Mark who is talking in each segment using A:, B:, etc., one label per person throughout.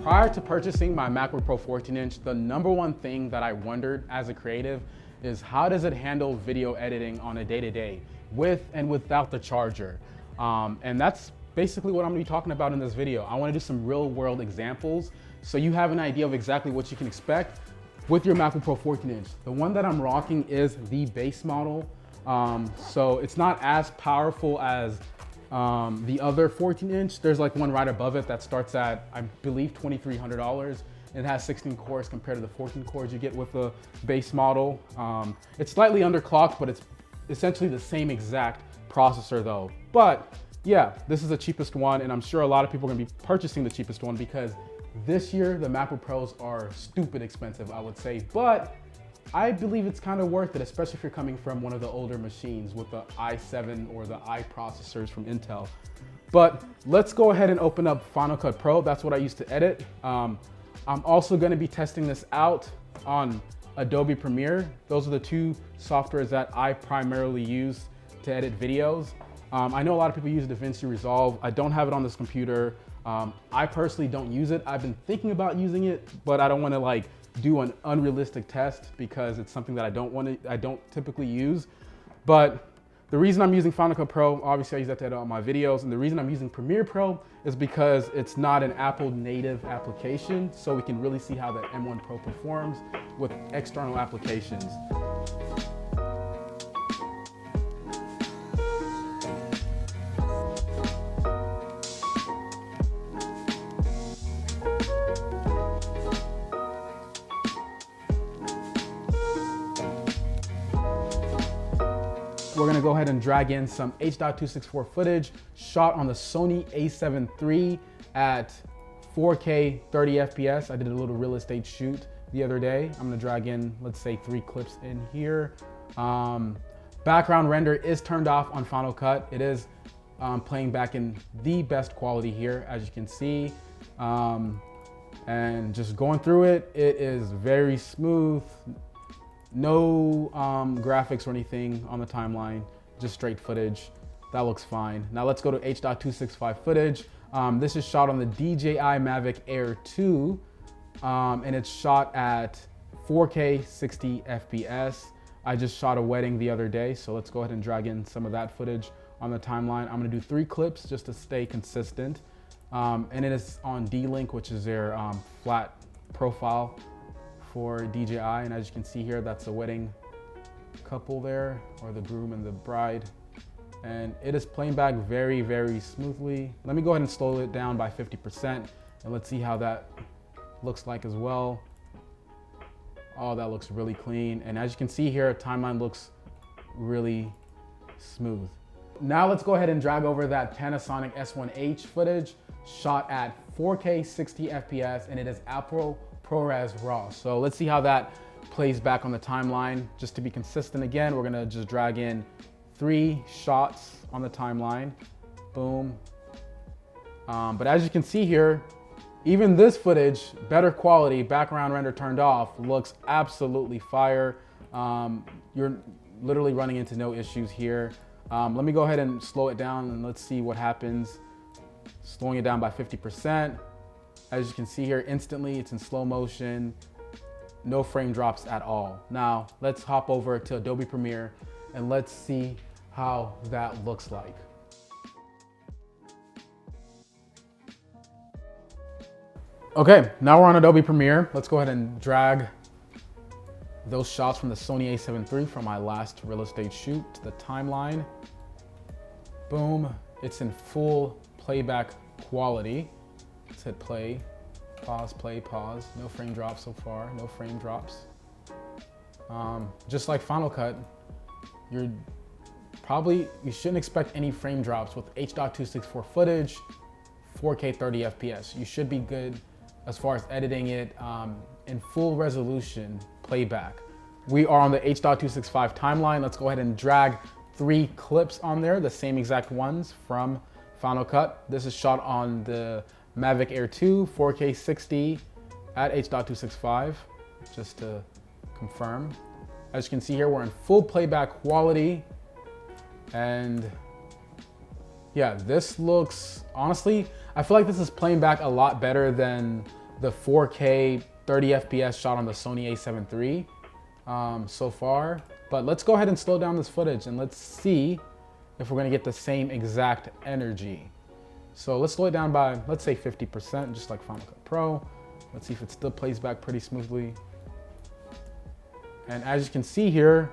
A: Prior to purchasing my MacBook Pro 14-inch, the number one thing that I wondered as a creative is how does it handle video editing on a day-to-day with and without the charger? And that's basically what I'm gonna be talking about in this video. I wanna do some real world examples so you have an idea of exactly what you can expect with your MacBook Pro 14-inch. The one that I'm rocking is the base model. So it's not as powerful as the other 14-inch. There's like one right above it that starts at, I believe, $2,300. It has 16 cores compared to the 14 cores you get with the base model. It's slightly underclocked, but it's essentially the same exact processor though. But yeah, this is the cheapest one, and I'm sure a lot of people are gonna be purchasing the cheapest one because this year the MacBook Pros are stupid expensive, I would say. But I believe it's kind of worth it, especially if you're coming from one of the older machines with the i7 or the i processors from Intel. But let's go ahead and open up Final Cut Pro. That's what I use to edit. I'm also going to be testing this out on Adobe Premiere. Those are the two softwares that I primarily use to edit videos. I know a lot of people use DaVinci Resolve. I don't have it on this computer. I personally don't use it. I've been thinking about using it, but I don't want to like do an unrealistic test because it's something that I don't typically use. But the reason I'm using Final Cut Pro, obviously I use that to edit all my videos, and the reason I'm using Premiere Pro is because it's not an Apple native application, so we can really see how the M1 Pro performs with external applications. We're gonna go ahead and drag in some H.264 footage shot on the Sony a7 III at 4K 30 FPS. I did a little real estate shoot the other day. I'm gonna drag in, let's say 3 clips in here. Background render is turned off on Final Cut. It is playing back in the best quality here, as you can see. And just going through it, it is very smooth. No graphics or anything on the timeline, just straight footage. That looks fine. Now let's go to H.265 footage. This is shot on the DJI Mavic Air 2, and it's shot at 4K 60 FPS. I just shot a wedding the other day, so let's go ahead and drag in some of that footage on the timeline. I'm gonna do 3 clips just to stay consistent. And it is on D-Link, which is their flat profile for DJI, and as you can see here, that's a wedding couple there, or the groom and the bride, and it is playing back very, very smoothly. Let me go ahead and slow it down by 50%, and let's see how that looks like as well. Oh, that looks really clean, and as you can see here, timeline looks really smooth. Now let's go ahead and drag over that Panasonic S1H footage shot at 4K 60 FPS, and it is Apple ProRes RAW. So let's see how that plays back on the timeline. Just to be consistent again, we're gonna just drag in 3 shots on the timeline. Boom. But as you can see here, even this footage, better quality, background render turned off, looks absolutely fire. You're literally running into no issues here. Let me go ahead and slow it down and let's see what happens. Slowing it down by 50%. As you can see here, instantly it's in slow motion, no frame drops at all. Now let's hop over to Adobe Premiere and let's see how that looks like. Okay, now we're on Adobe Premiere. Let's go ahead and drag those shots from the Sony a7 III from my last real estate shoot to the timeline. Boom, it's in full playback quality. Let's hit play, pause, play, pause. No frame drops so far, no frame drops. Just like Final Cut, you shouldn't expect any frame drops with H.264 footage, 4K 30 FPS. You should be good as far as editing it in full resolution playback. We are on the H.265 timeline. Let's go ahead and drag 3 clips on there, the same exact ones from Final Cut. This is shot on the Mavic Air 2, 4K 60 at H.265, just to confirm. As you can see here, we're in full playback quality. And yeah, this looks, honestly, I feel like this is playing back a lot better than the 4K 30 FPS shot on the Sony a7 III so far. But let's go ahead and slow down this footage and let's see if we're gonna get the same exact energy. So let's slow it down by, let's say 50%, just like Final Cut Pro. Let's see if it still plays back pretty smoothly. And as you can see here,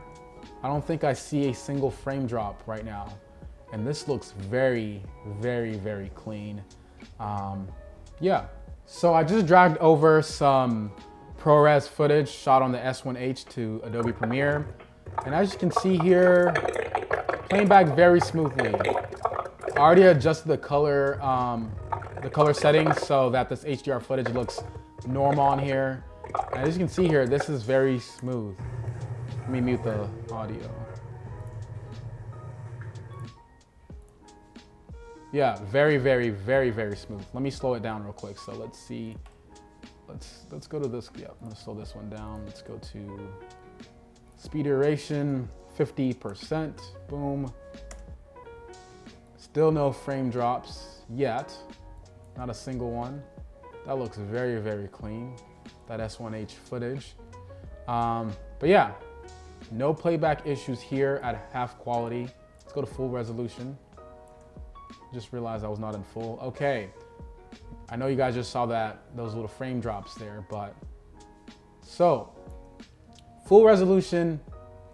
A: I don't think I see a single frame drop right now. And this looks very, very, very clean. Yeah, so I just dragged over some ProRes footage shot on the S1H to Adobe Premiere. And as you can see here, playing back very smoothly. I already adjusted the color settings so that this HDR footage looks normal on here. And as you can see here, this is very smooth. Let me mute the audio. Yeah, very, very, very, very smooth. Let me slow it down real quick. So let's see. Let's go to this. Yeah, I'm gonna slow this one down. Let's go to speed duration, 50%. Boom. Still no frame drops yet. Not a single one. That looks very, very clean. That S1H footage. But yeah, no playback issues here at half quality. Let's go to full resolution. Just realized I was not in full. Okay, I know you guys just saw those little frame drops there, but so full resolution,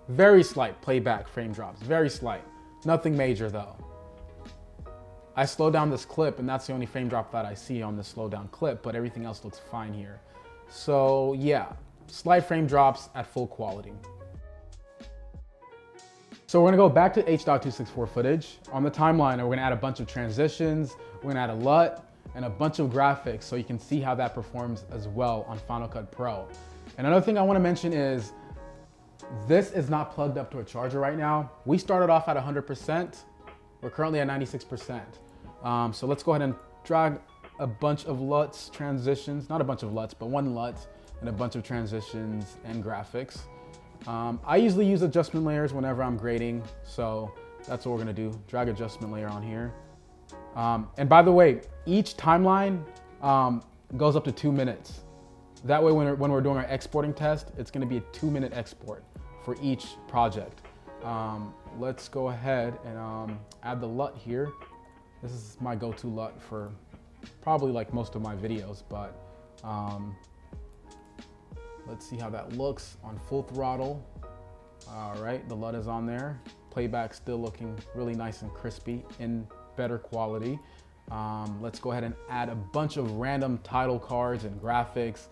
A: very slight playback frame drops, very slight. Nothing major though. I slowed down this clip and that's the only frame drop that I see on this slowed down clip, but everything else looks fine here. So yeah, slight frame drops at full quality. So we're gonna go back to H.264 footage on the timeline, and we're gonna add a bunch of transitions, we're gonna add a LUT, and a bunch of graphics so you can see how that performs as well on Final Cut Pro. And another thing I wanna mention is, this is not plugged up to a charger right now. We started off at 100%, we're currently at 96%. So let's go ahead and drag a bunch of LUTs, transitions, not a bunch of LUTs, but one LUT and a bunch of transitions and graphics. I usually use adjustment layers whenever I'm grading, so that's what we're gonna do. Drag adjustment layer on here. And by the way, each timeline goes up to 2 minutes. That way when we're doing our exporting test, it's gonna be a 2-minute export for each project. Let's go ahead and add the LUT here. This is my go-to LUT for probably like most of my videos, but let's see how that looks on full throttle. All right, the LUT is on there. Playback still looking really nice and crispy in better quality. Let's go ahead and add a bunch of random title cards and graphics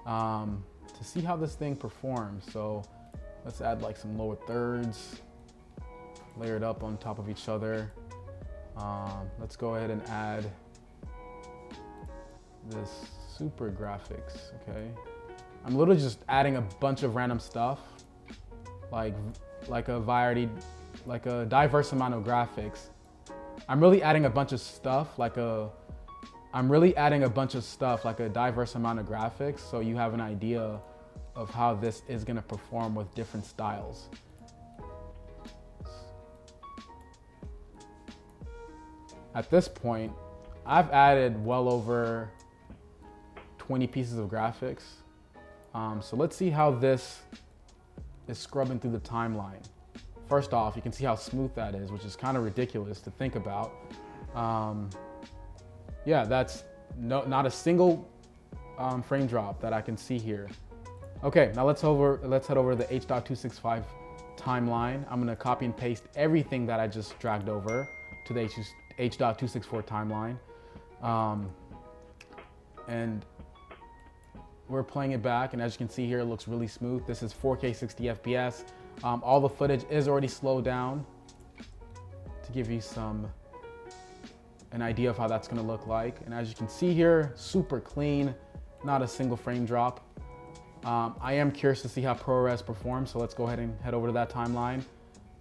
A: to see how this thing performs. So let's add like some lower thirds, layered up on top of each other. Let's go ahead and add this super graphics, okay? I'm literally just adding a bunch of random stuff, like a diverse amount of graphics. I'm really adding a bunch of stuff, like a diverse amount of graphics, so you have an idea of how this is gonna perform with different styles. At this point, I've added well over 20 pieces of graphics. So let's see how this is scrubbing through the timeline. First off, you can see how smooth that is, which is kind of ridiculous to think about. Yeah, that's not a single frame drop that I can see here. Okay, now let's head over to the H.265 timeline. I'm gonna copy and paste everything that I just dragged over to the H.264 timeline. And we're playing it back, and as you can see here, it looks really smooth. This is 4K 60 FPS. All the footage is already slowed down to give you an idea of how that's gonna look like. And as you can see here, super clean, not a single frame drop. I am curious to see how ProRes performs, so let's go ahead and head over to that timeline,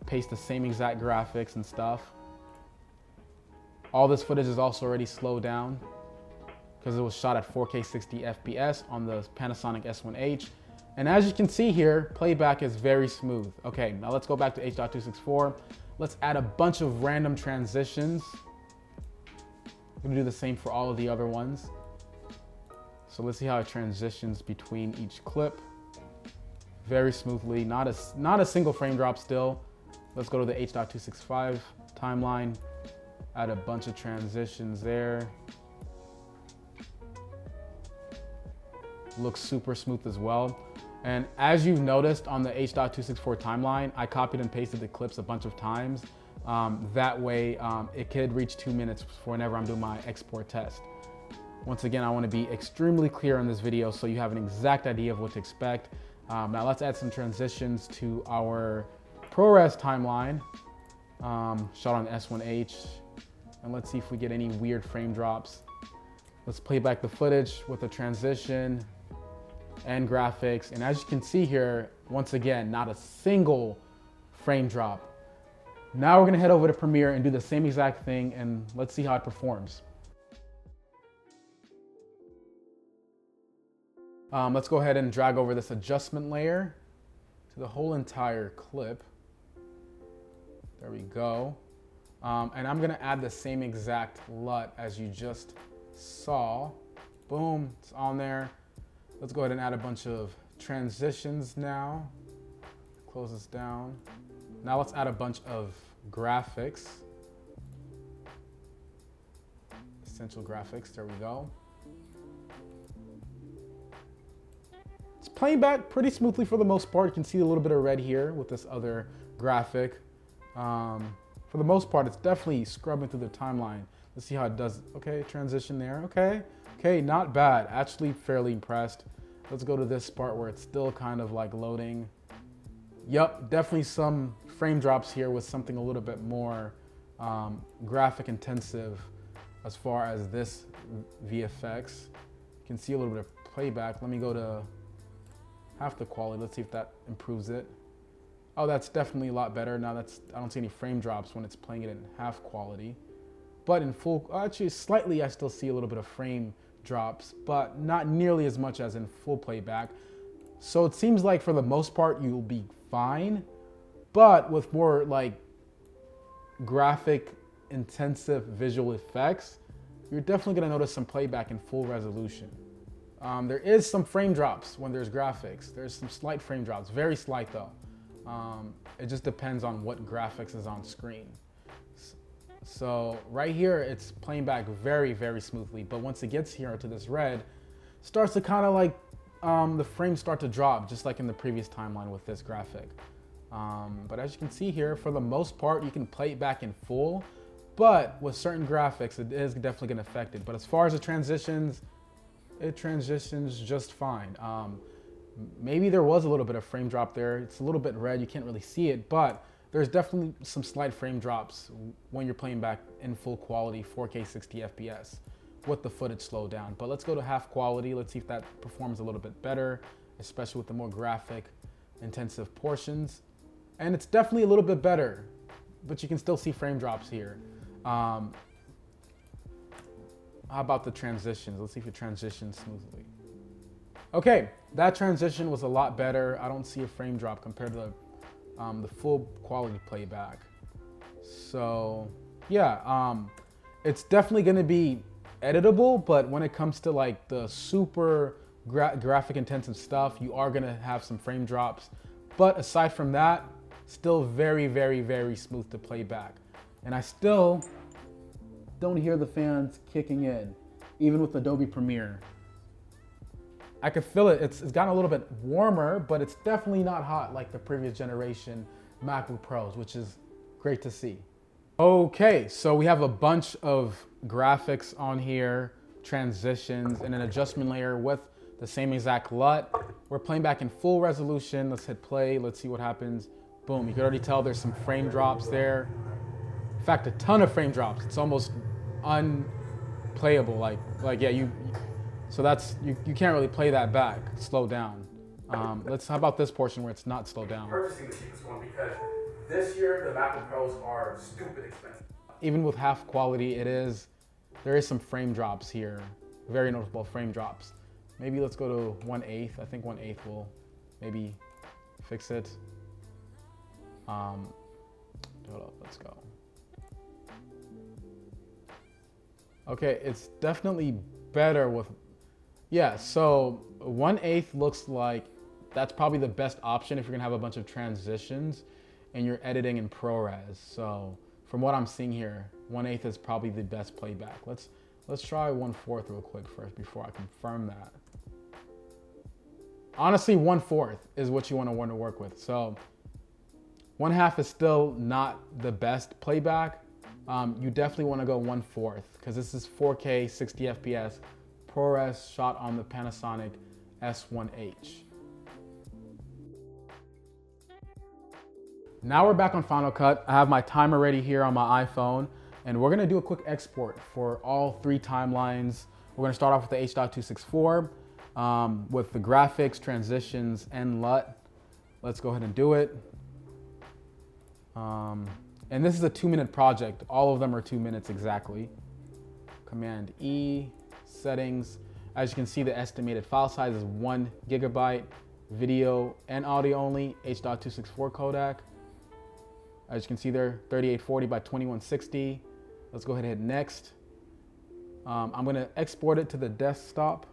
A: paste the same exact graphics and stuff. All this footage is also already slowed down because it was shot at 4K 60 FPS on the Panasonic S1H. And as you can see here, playback is very smooth. Okay, now let's go back to H.264. Let's add a bunch of random transitions. I'm gonna do the same for all of the other ones. So let's see how it transitions between each clip. Very smoothly, not a single frame drop still. Let's go to the H.265 timeline, add a bunch of transitions there. Looks super smooth as well. And as you've noticed on the H.264 timeline, I copied and pasted the clips a bunch of times. That way it could reach 2 minutes for whenever I'm doing my export test. Once again, I want to be extremely clear on this video so you have an exact idea of what to expect. Now let's add some transitions to our ProRes timeline, shot on S1H, and let's see if we get any weird frame drops. Let's play back the footage with a transition and graphics, and as you can see here, once again, not a single frame drop. Now we're gonna head over to Premiere and do the same exact thing, and let's see how it performs. Let's go ahead and drag over this adjustment layer to the whole entire clip. There we go. And I'm gonna add the same exact LUT as you just saw. Boom, it's on there. Let's go ahead and add a bunch of transitions now. Close this down. Now let's add a bunch of graphics. Essential graphics, there we go. It's playing back pretty smoothly for the most part. You can see a little bit of red here with this other graphic. For the most part, it's definitely scrubbing through the timeline. Let's see how it does. Okay, transition there, okay, not bad. Actually fairly impressed. Let's go to this part where it's still kind of like loading. Yep, definitely some frame drops here with something a little bit more graphic intensive as far as this VFX. You can see a little bit of playback. Let me go to half the quality. Let's see if that improves it. Oh, that's definitely a lot better. Now I don't see any frame drops when it's playing it in half quality. But in full, actually slightly, I still see a little bit of frame drops, but not nearly as much as in full playback. So it seems like for the most part, you'll be fine. But with more like graphic intensive visual effects, you're definitely gonna notice some playback in full resolution. There is some frame drops when there's graphics. There's some slight frame drops, very slight though. It just depends on what graphics is on screen. So right here, it's playing back very, very smoothly. But once it gets here to this red, starts to kind of like, the frames start to drop, just like in the previous timeline with this graphic. But as you can see here, for the most part, you can play it back in full. But with certain graphics, it is definitely gonna affect it. But as far as the transitions, it transitions just fine. Maybe there was a little bit of frame drop there. It's a little bit red, you can't really see it, but there's definitely some slight frame drops when you're playing back in full quality, 4K 60 FPS with the footage slowed down. But let's go to half quality. Let's see if that performs a little bit better, especially with the more graphic intensive portions. And it's definitely a little bit better, but you can still see frame drops here. How about the transitions? Let's see if it transitions smoothly. Okay, that transition was a lot better. I don't see a frame drop compared to the full quality playback. So yeah, it's definitely gonna be editable, but when it comes to like the super graphic intensive stuff, you are gonna have some frame drops. But aside from that, still very, very, very smooth to play back. And I still don't hear the fans kicking in, even with Adobe Premiere. I could feel it. It's gotten a little bit warmer, but it's definitely not hot like the previous generation MacBook Pros, which is great to see. Okay, so we have a bunch of graphics on here, transitions, and an adjustment layer with the same exact LUT. We're playing back in full resolution. Let's hit play. Let's see what happens. Boom, you can already tell there's some frame drops there. In fact, a ton of frame drops. It's almost unplayable. Like yeah, so that's, you can't really play that back, slow down. How about this portion where it's not slowed down? Purchasing the cheapest one because this year the MacBook Pros are stupid expensive. Even with half quality, there is some frame drops here, very noticeable frame drops. Maybe let's go to 1/8. I think 1/8 will maybe fix it. Hold up, let's go. Okay, it's definitely better with Yeah, so 1/8 looks like that's probably the best option if you're gonna have a bunch of transitions and you're editing in ProRes. So from what I'm seeing here, 1/8 is probably the best playback. Let's try 1/4 real quick first before I confirm that. Honestly, 1/4 is what you want to work with. So 1/2 is still not the best playback. You definitely want to go 1/4 because this is 4K 60 FPS ProRes shot on the Panasonic S1H. Now we're back on Final Cut. I have my timer ready here on my iPhone, and we're gonna do a quick export for all 3 timelines. We're gonna start off with the H.264 with the graphics, transitions, and LUT. Let's go ahead and do it. And this is a 2-minute project. All of them are 2 minutes exactly. Command E, settings. As you can see, the estimated file size is 1 gigabyte, video and audio only, H.264 codec. As you can see there, 3840 by 2160. Let's go ahead and hit next. I'm gonna export it to the desktop.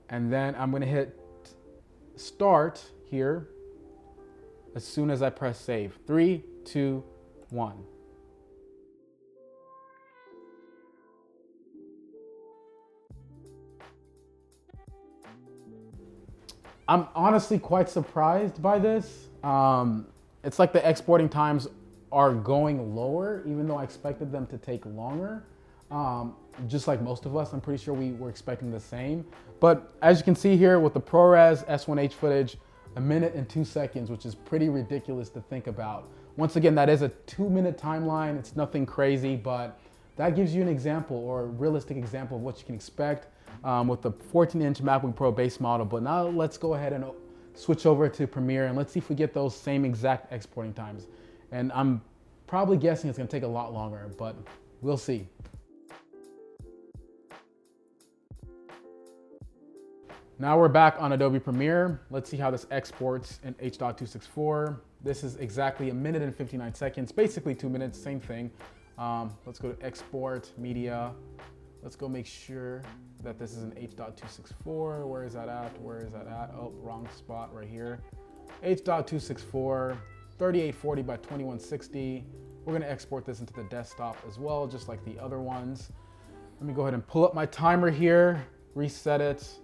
A: And then I'm gonna hit start here as soon as I press save. 3, 2, 1. I'm honestly quite surprised by this. It's like the exporting times are going lower, even though I expected them to take longer. Just like most of us, I'm pretty sure we were expecting the same. But as you can see here with the ProRes S1H footage, 1 minute and 2 seconds, which is pretty ridiculous to think about. Once again, that is a 2-minute timeline. It's nothing crazy, but that gives you an example or a realistic example of what you can expect with the 14-inch MacBook Pro base model. But now let's go ahead and switch over to Premiere and let's see if we get those same exact exporting times. And I'm probably guessing it's gonna take a lot longer, but we'll see. Now we're back on Adobe Premiere. Let's see how this exports in H.264. This is exactly 1 minute and 59 seconds, basically 2 minutes, same thing. Let's go to Export, Media. Let's go make sure that this is an H.264. Where is that at? Where is that at? Oh, wrong spot right here. H.264, 3840 by 2160. We're gonna export this into the desktop as well, just like the other ones. Let me go ahead and pull up my timer here, reset it.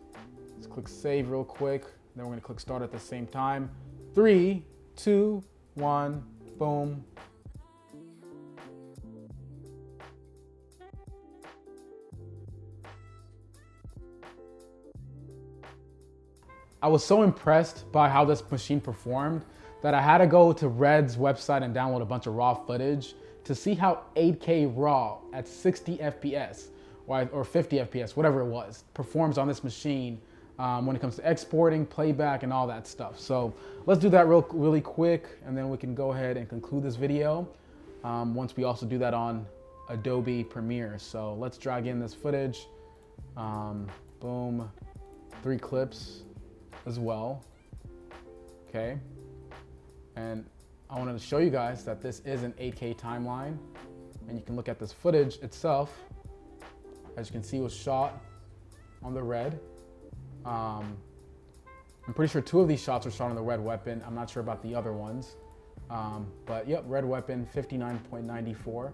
A: Let's click save real quick. Then we're gonna click start at the same time. 3, 2, 1, boom. I was so impressed by how this machine performed that I had to go to Red's website and download a bunch of raw footage to see how 8K raw at 60 FPS or 50 FPS, whatever it was, performs on this machine when it comes to exporting, playback, and all that stuff. So let's do that really quick, and then we can go ahead and conclude this video once we also do that on Adobe Premiere. So let's drag in this footage. Boom, 3 clips as well. Okay, and I wanted to show you guys that this is an 8K timeline, and you can look at this footage itself. As you can see, it was shot on the Red. I'm pretty sure 2 of these shots were shot on the Red weapon. I'm not sure about the other ones, but yep, Red weapon 59.94.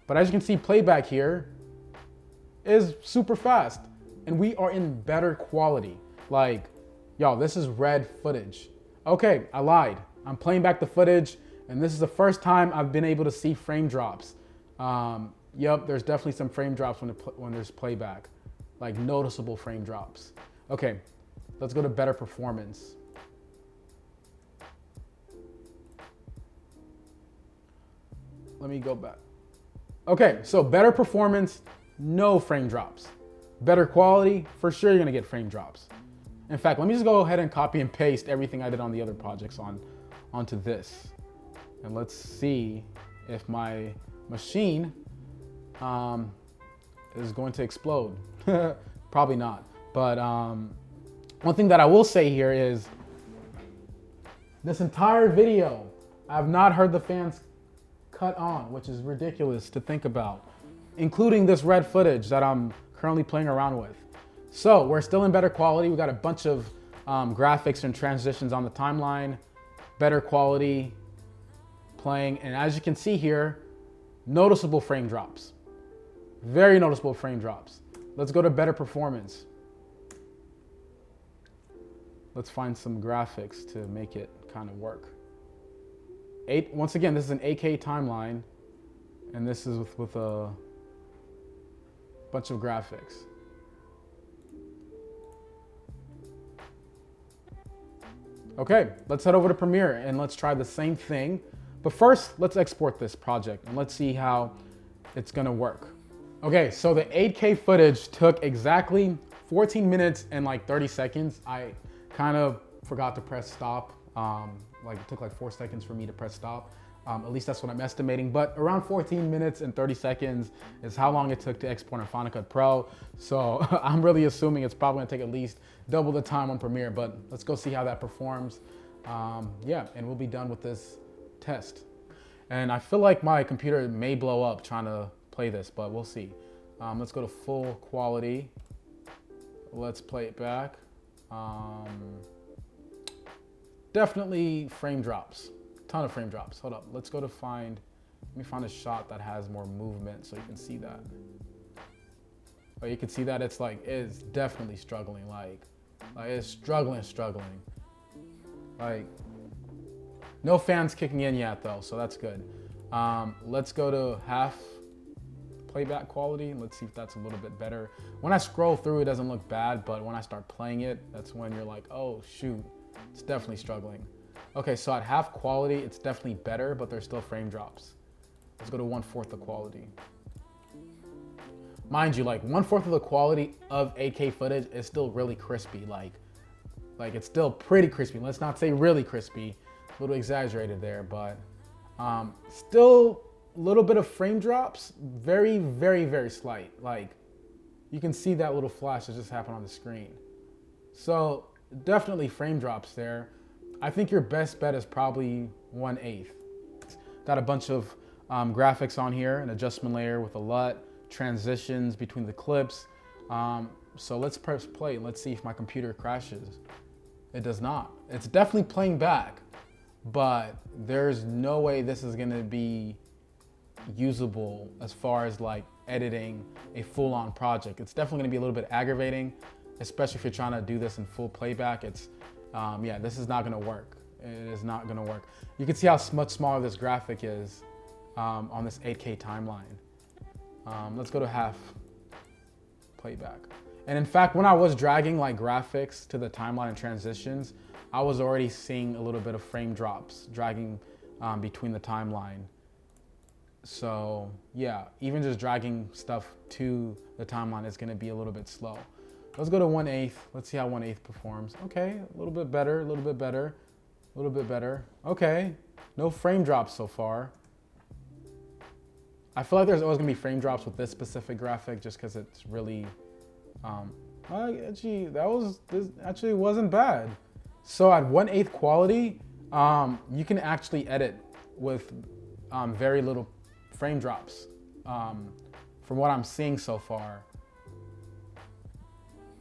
A: But as you can see, playback here is super fast, and we are in better quality. Like, yo, this is Red footage. Okay, I lied. I'm playing back the footage, and this is the first time I've been able to see frame drops. Yep, there's definitely some frame drops when there's playback, like noticeable frame drops. Okay, let's go to better performance. Let me go back. Okay, so better performance, no frame drops. Better quality, for sure you're gonna get frame drops. In fact, let me just go ahead and copy and paste everything I did on the other projects onto this. And let's see if my machine is going to explode. Probably not. But one thing that I will say here is this entire video, I've not heard the fans cut on, which is ridiculous to think about, including this Red footage that I'm currently playing around with. So we're still in better quality. We got a bunch of graphics and transitions on the timeline, better quality playing. And as you can see here, noticeable frame drops, very noticeable frame drops. Let's go to better performance. Let's find some graphics to make it kind of work. Once again, this is an 8K timeline, and this is with a bunch of graphics. Okay, let's head over to Premiere and let's try the same thing. But first, let's export this project and let's see how it's gonna work. Okay, so the 8K footage took exactly 14 minutes and like 30 seconds. I kind of forgot to press stop. Like it took like 4 seconds for me to press stop. At least that's what I'm estimating, but around 14 minutes and 30 seconds is how long it took to export on Final Cut Pro. So I'm really assuming it's probably gonna take at least double the time on Premiere, but let's go see how that performs. Yeah, and we'll be done with this test. And I feel like my computer may blow up trying to play this, but we'll see. Let's go to full quality. Let's play it back. Definitely frame drops, ton of frame drops. Hold up, let's go to let me find a shot that has more movement so you can see that. But you can see that it's definitely struggling, like it's struggling. Like, no fans kicking in yet though, so that's good. Let's go to half playback quality. Let's see if that's a little bit better. When I scroll through, it doesn't look bad, but when I start playing it, that's when you're like, oh shoot, it's definitely struggling. Okay, so at half quality, it's definitely better, but there's still frame drops. Let's go to 1/4 the quality. Mind you, like 1/4 of the quality of 8K footage is still really crispy. Like it's still pretty crispy. Let's not say really crispy, a little exaggerated there, but still a little bit of frame drops, very, very, very slight. Like you can see that little flash that just happened on the screen. So definitely frame drops there. I think your best bet is probably 1/8. Got a bunch of graphics on here, an adjustment layer with a LUT, transitions between the clips. So let's press play and let's see if my computer crashes. It does not. It's definitely playing back, but there's no way this is gonna be usable as far as like editing a full-on project. It's definitely gonna be a little bit aggravating, especially if you're trying to do this in full playback. Yeah, this is not gonna work. It is not gonna work. You can see how much smaller this graphic is on this 8K timeline. Let's go to half playback. And in fact, when I was dragging like graphics to the timeline and transitions, I was already seeing a little bit of frame drops dragging between the timeline. So yeah, even just dragging stuff to the timeline is gonna be a little bit slow. Let's go to 1/8. Let's see how 1/8 performs. Okay, a little bit better, a little bit better, a little bit better. Okay, no frame drops so far. I feel like there's always gonna be frame drops with this specific graphic just because it's really, actually, this actually wasn't bad. So at 1/8 quality, you can actually edit with very little frame drops from what I'm seeing so far.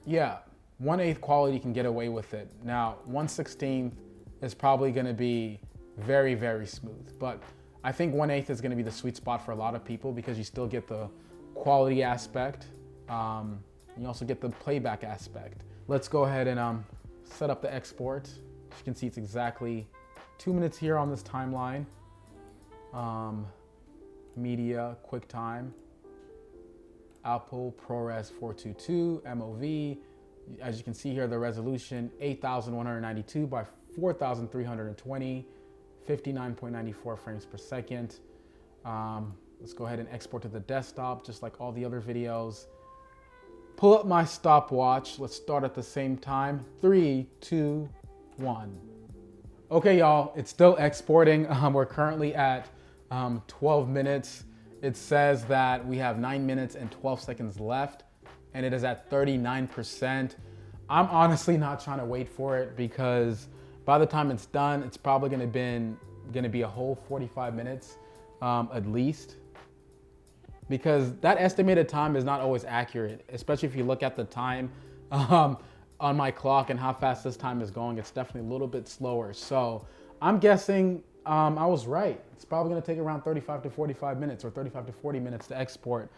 A: Yeah, 1/8 quality can get away with it. Now, 1/16 is probably gonna be very, very smooth, but I think 1/8 is gonna be the sweet spot for a lot of people because you still get the quality aspect. You also get the playback aspect. Let's go ahead and set up the export. As you can see, it's exactly 2 minutes here on this timeline. Media, QuickTime, Apple ProRes 422, MOV. As you can see here, the resolution 8,192 by 4,320, 59.94 frames per second. Let's go ahead and export to the desktop, just like all the other videos. Pull up my stopwatch. Let's start at the same time. 3, 2, 1. Okay, y'all, it's still exporting. We're currently at 12 minutes. It says that we have 9 minutes and 12 seconds left, and it is at 39%. I'm honestly not trying to wait for it because by the time it's done, it's probably gonna be a whole 45 minutes at least. because that estimated time is not always accurate, especially if you look at the time on my clock and how fast this time is going. It's definitely a little bit slower. So I'm guessing I was right. It's probably gonna take around 35 to 45 minutes or 35 to 40 minutes to export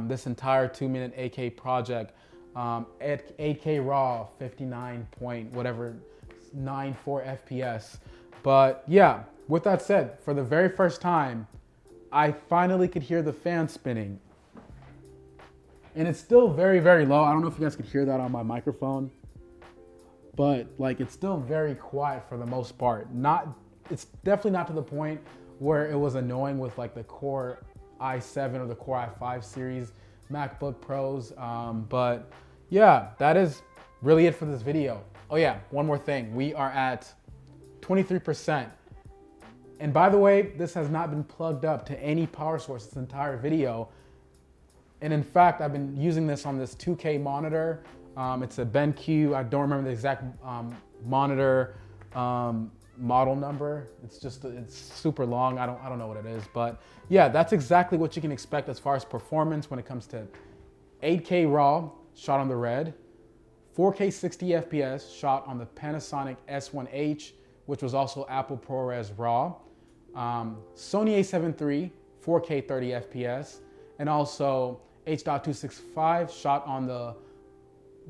A: this entire 2-minute 8K project at 8K raw, 59 point whatever, 94 FPS. But yeah, with that said, for the very first time, I finally could hear the fan spinning. And it's still very, very low. I don't know if you guys could hear that on my microphone, but like it's still very quiet for the most part. It's definitely not to the point where it was annoying with like the Core i7 or the Core i5 series MacBook Pros. But yeah, that is really it for this video. Oh yeah, one more thing. We are at 23%. And by the way, this has not been plugged up to any power source this entire video. And in fact, I've been using this on this 2K monitor. It's a BenQ. I don't remember the exact monitor model number. It's super long. I don't know what it is, but yeah, that's exactly what you can expect as far as performance when it comes to 8K raw shot on the Red, 4K 60 FPS shot on the Panasonic S1H, which was also Apple ProRes RAW, Sony A7 III, 4K 30 FPS, and also H.265 shot on the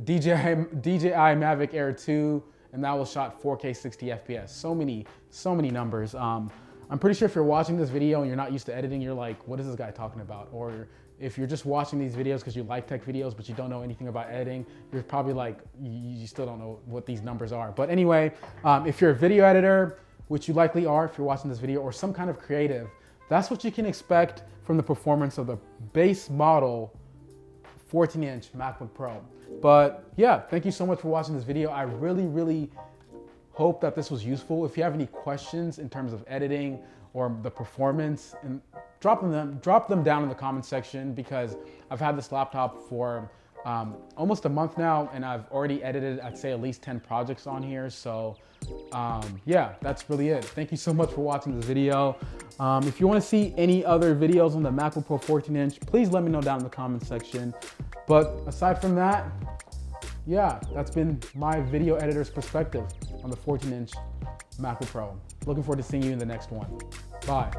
A: DJI Mavic Air 2, and that was shot 4K 60 FPS. So many numbers. I'm pretty sure if you're watching this video and you're not used to editing, you're like, what is this guy talking about? Or if you're just watching these videos because you like tech videos, but you don't know anything about editing, you're probably like, you still don't know what these numbers are. But anyway, if you're a video editor, which you likely are if you're watching this video, or some kind of creative, that's what you can expect from the performance of the base model 14-inch MacBook Pro. But yeah, thank you so much for watching this video. I really hope that this was useful. If you have any questions in terms of editing or the performance, and drop them down in the comment section, because I've had this laptop for almost a month now, and I've already edited, I'd say, at least 10 projects on here. So yeah, that's really it. Thank you so much for watching this video. If you want to see any other videos on the MacBook Pro 14-inch, please let me know down in the comment section. But aside from that, yeah, that's been my video editor's perspective on the 14-inch MacBook Pro. Looking forward to seeing you in the next one. Bye.